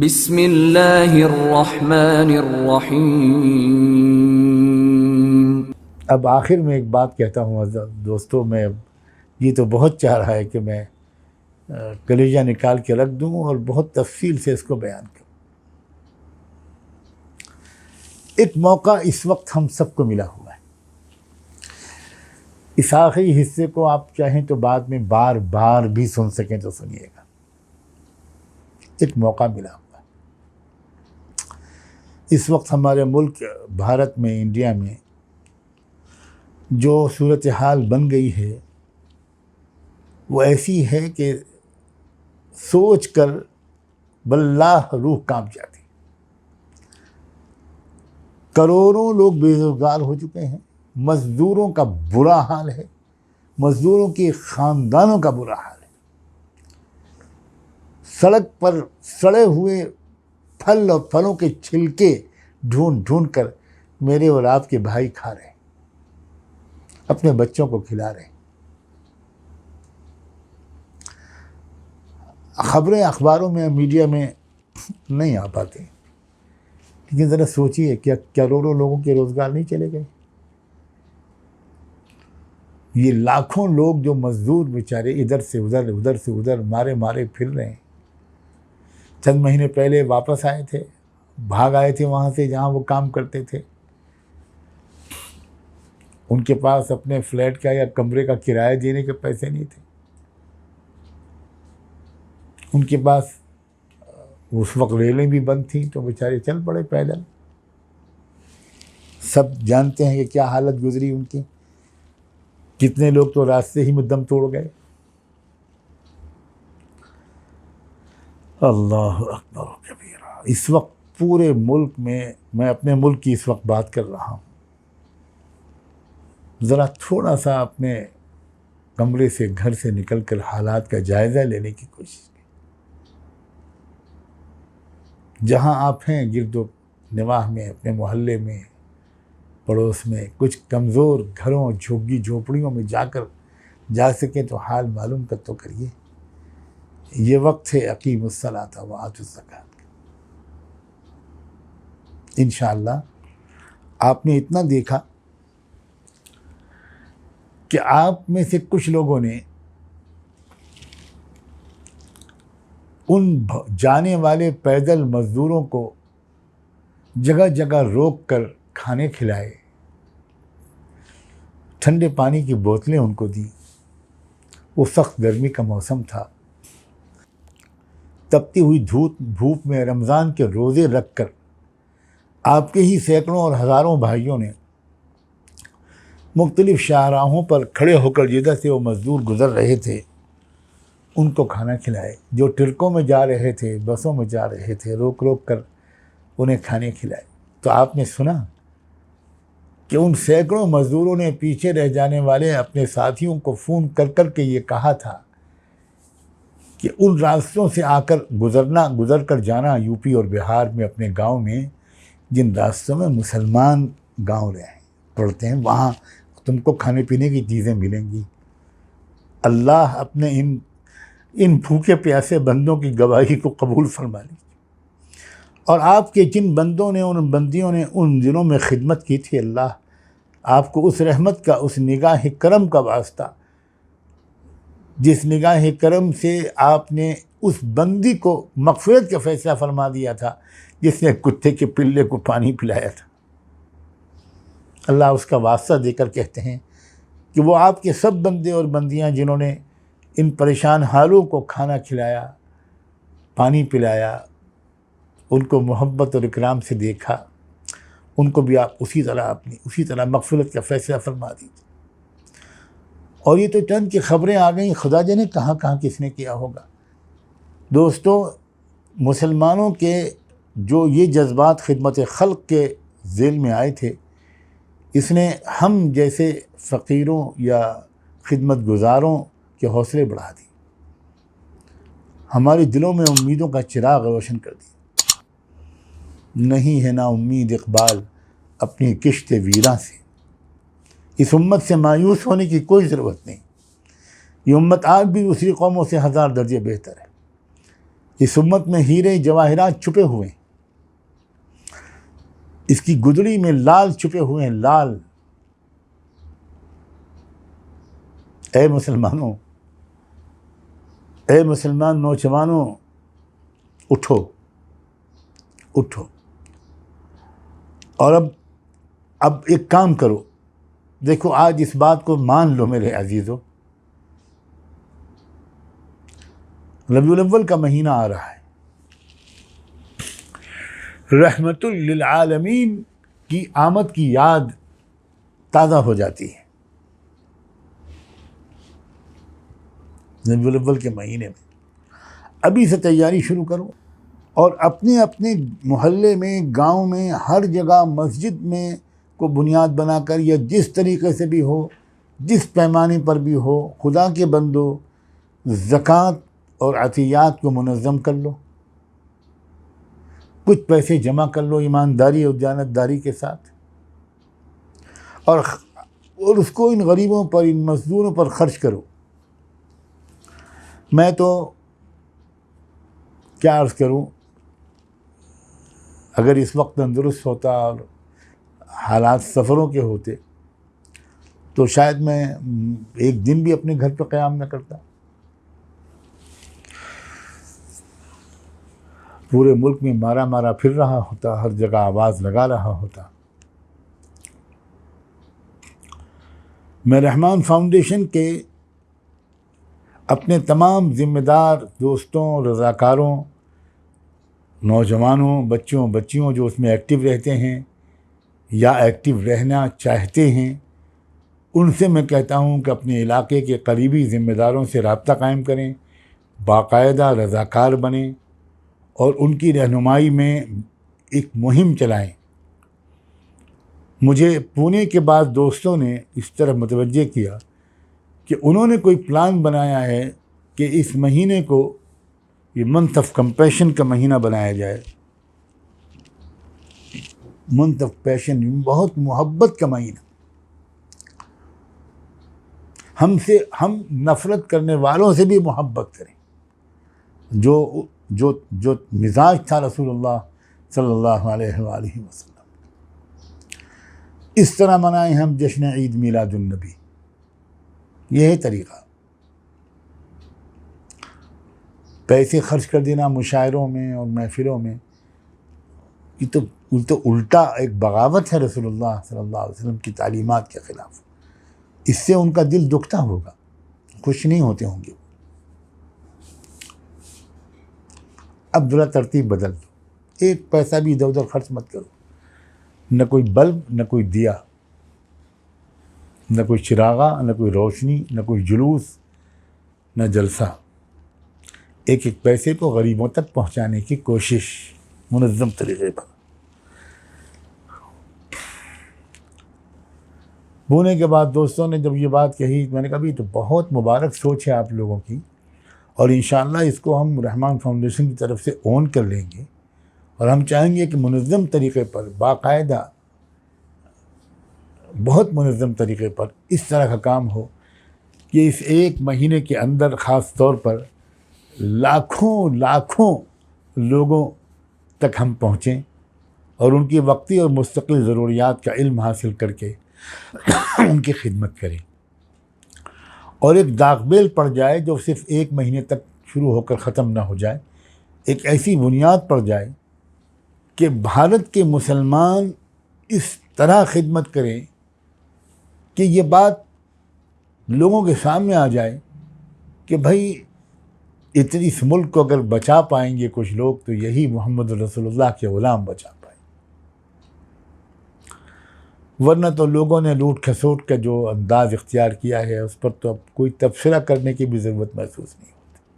بسم اللہ الرحمن الرحیم۔ اب آخر میں ایک بات کہتا ہوں دوستوں، میں یہ تو بہت چاہ رہا ہے کہ میں کلیجہ نکال کے رکھ دوں اور بہت تفصیل سے اس کو بیان کروں۔ ایک موقع اس وقت ہم سب کو ملا ہوا ہے، اس آخری حصے کو آپ چاہیں تو بعد میں بار بار بھی سن سکیں تو سنیے گا۔ ایک موقع ملا ہوا ہے اس وقت ہمارے ملک بھارت میں، انڈیا میں جو صورتحال بن گئی ہے وہ ایسی ہے کہ سوچ کر باللہ روح کانپ جاتی۔ کروڑوں لوگ بے روزگار ہو چکے ہیں، مزدوروں کا برا حال ہے، مزدوروں کے خاندانوں کا برا حال ہے۔ سڑک پر سڑے ہوئے پھل اور پھلوں کے چھلکے ڈھونڈ ڈھونڈ کر میرے اور آپ کے بھائی کھا رہے ہیں، اپنے بچوں کو کھلا رہے ہیں۔ خبریں اخباروں میں، میڈیا میں نہیں آ پاتی، لیکن ذرا سوچیے کیا کروڑوں لوگوں کے روزگار نہیں چلے گئے؟ یہ لاکھوں لوگ جو مزدور بیچارے ادھر سے ادھر، ادھر سے ادھر مارے مارے پھر رہے ہیں۔ چند مہینے پہلے واپس آئے تھے، بھاگ آئے تھے وہاں سے جہاں وہ کام کرتے تھے۔ ان کے پاس اپنے فلیٹ کا یا کمرے کا کرایہ دینے کے پیسے نہیں تھے۔ ان کے پاس اس وقت ریلیں بھی بند تھیں تو بیچارے چل پڑے پیدل۔ سب جانتے ہیں کہ کیا حالت گزری ان کی، کتنے لوگ تو راستے ہی میں دم توڑ گئے۔ اللہ اکبر کبیرہ۔ اس وقت پورے ملک میں اپنے ملک کی اس وقت بات کر رہا ہوں، ذرا تھوڑا سا اپنے کمرے سے، گھر سے نکل کر حالات کا جائزہ لینے کی کوشش کی۔ جہاں آپ ہیں گرد و نواح میں، اپنے محلے میں، پڑوس میں، کچھ کمزور گھروں، جھگی جھوپڑیوں میں جا سکیں تو حال معلوم کر تو کریے۔ یہ وقت ہے اقیموا الصلاۃ وآتوا الزکاۃ۔ انشاءاللہ آپ نے اتنا دیکھا کہ آپ میں سے کچھ لوگوں نے ان جانے والے پیدل مزدوروں کو جگہ جگہ روک کر کھانے کھلائے، ٹھنڈے پانی کی بوتلیں ان کو دی۔ وہ سخت گرمی کا موسم تھا، تپتی ہوئی دھوپ میں رمضان کے روزے رکھ کر آپ کے ہی سینکڑوں اور ہزاروں بھائیوں نے مختلف شاہراہوں پر کھڑے ہو کر جدھر سے وہ مزدور گزر رہے تھے ان کو کھانا کھلائے۔ جو ٹرکوں میں جا رہے تھے، بسوں میں جا رہے تھے، روک روک کر انہیں کھانے کھلائے۔ تو آپ نے سنا کہ ان سینکڑوں مزدوروں نے پیچھے رہ جانے والے اپنے ساتھیوں کو فون کر کر کے یہ کہا تھا کہ ان راستوں سے گزر کر جانا، یو پی اور بہار میں اپنے گاؤں میں جن راستوں میں مسلمان گاؤں پڑتے ہیں، وہاں تم کو کھانے پینے کی چیزیں ملیں گی۔ اللہ اپنے ان بھوکے پیاسے بندوں کی گواہی کو قبول فرما لیجیے، اور آپ کے جن بندوں نے، ان بندیوں نے ان دنوں میں خدمت کی تھی، اللہ آپ کو اس رحمت کا، اس نگاہ کرم کا واسطہ، جس نگاہ کرم سے آپ نے اس بندی کو مغفرت کا فیصلہ فرما دیا تھا جس نے کتے کے پلے کو پانی پلایا تھا، اللہ اس کا واسطہ دے کر کہتے ہیں کہ وہ آپ کے سب بندے اور بندیاں جنہوں نے ان پریشان حالوں کو کھانا کھلایا، پانی پلایا، ان کو محبت اور اکرام سے دیکھا، ان کو بھی آپ اسی طرح مغفرت کا فیصلہ فرما دیجیے۔ اور یہ تو چند کی خبریں آ گئیں، خدا جانے کہاں کہاں کس نے کیا ہوگا۔ دوستو، مسلمانوں کے جو یہ جذبات خدمت خلق کے ذیل میں آئے تھے، اس نے ہم جیسے فقیروں یا خدمت گزاروں کے حوصلے بڑھا دی، ہمارے دلوں میں امیدوں کا چراغ روشن کر دیا۔ نہیں ہے نا امید اقبال اپنی کشت ویراں سے، اس امت سے مایوس ہونے کی کوئی ضرورت نہیں، یہ امت آج بھی دوسری قوموں سے 1000 درجے بہتر ہے۔ اس امت میں ہیرے جواہرات چھپے ہوئے ہیں، اس کی گدڑی میں لال چھپے ہوئے ہیں، لال۔ اے مسلمانوں، اے مسلمان نوجوانوں، اٹھو اٹھو، اور اب ایک کام کرو۔ دیکھو آج اس بات کو مان لو میرے عزیزو، ربیع الاول کا مہینہ آ رہا ہے، رحمت للعالمین کی آمد کی یاد تازہ ہو جاتی ہے ربیع الاول کے مہینے میں۔ ابھی سے تیاری شروع کرو، اور اپنے اپنے محلے میں، گاؤں میں، ہر جگہ مسجد میں کو بنیاد بنا کر، یا جس طریقے سے بھی ہو، جس پیمانے پر بھی ہو، خدا کے بندو زکوٰۃ اور عطیات کو منظم کر لو، کچھ پیسے جمع کر لو ایمانداری اور دیانتداری کے ساتھ، اور اس کو ان غریبوں پر، ان مزدوروں پر خرچ کرو۔ میں تو کیا عرض کروں، اگر اس وقت تندرست ہوتا اور حالات سفروں کے ہوتے تو شاید میں ایک دن بھی اپنے گھر پہ قیام نہ کرتا۔ پورے ملک میں مارا مارا پھر رہا ہوتا، ہر جگہ آواز لگا رہا ہوتا۔ میں رحمان فاؤنڈیشن کے اپنے تمام ذمہ دار دوستوں، رضاکاروں، نوجوانوں، بچیوں جو اس میں ایکٹیو رہتے ہیں یا ایکٹیو رہنا چاہتے ہیں، ان سے میں کہتا ہوں کہ اپنے علاقے کے قریبی ذمہ داروں سے رابطہ قائم کریں، باقاعدہ رضاکار بنیں، اور ان کی رہنمائی میں ایک مہم چلائیں۔ مجھے پونے کے بعد دوستوں نے اس طرح متوجہ کیا کہ انہوں نے کوئی پلان بنایا ہے کہ اس مہینے کو یہ منتھ آف کمپیشن کا مہینہ بنایا جائے۔ منتھ آف پیشن، بہت محبت کا مہینہ۔ ہم نفرت کرنے والوں سے بھی محبت کریں، جو مزاج تھا رسول اللہ صلی اللہ علیہ وآلہ وسلم۔ اس طرح منائیں ہم جشن عید میلاد النبی، یہ ہے طریقہ۔ پیسے خرچ کر دینا مشاعروں میں اور محفلوں میں، یہ تو الٹا ایک بغاوت ہے رسول اللہ صلی اللہ علیہ وسلم کی تعلیمات کے خلاف۔ اس سے ان کا دل دکھتا ہوگا، خوش نہیں ہوتے ہوں گے۔ اب ذرا ترتیب بدل دو، ایک پیسہ بھی ادھر ادھر خرچ مت کرو، نہ کوئی بلب، نہ کوئی دیا، نہ کوئی چراغا، نہ کوئی روشنی، نہ کوئی جلوس، نہ جلسہ۔ ایک ایک پیسے کو غریبوں تک پہنچانے کی کوشش منظم طریقے پر۔ بونے کے بعد دوستوں نے جب یہ بات کہی، میں نے کہا بھی تو بہت مبارک سوچ ہے آپ لوگوں کی، اور انشاءاللہ اس کو ہم رحمان فاؤنڈیشن کی طرف سے اون کر لیں گے، اور ہم چاہیں گے کہ منظم طریقے پر، باقاعدہ بہت منظم طریقے پر اس طرح کا کام ہو کہ اس ایک مہینے کے اندر خاص طور پر لاکھوں لوگوں تک ہم پہنچیں، اور ان کی وقتی اور مستقل ضروریات کا علم حاصل کر کے ان کی خدمت کریں، اور ایک داغ بیل پڑ جائے جو صرف ایک مہینے تک شروع ہو کر ختم نہ ہو جائے، ایک ایسی بنیاد پڑ جائے کہ بھارت کے مسلمان اس طرح خدمت کریں کہ یہ بات لوگوں کے سامنے آ جائے کہ بھائی اس ملک کو اگر بچا پائیں گے کچھ لوگ تو یہی محمد رسول اللہ کے غلام بچا پائیں، ورنہ تو لوگوں نے لوٹ کھسوٹ کا جو انداز اختیار کیا ہے اس پر تو اب کوئی تبصرہ کرنے کی بھی ضرورت محسوس نہیں ہو۔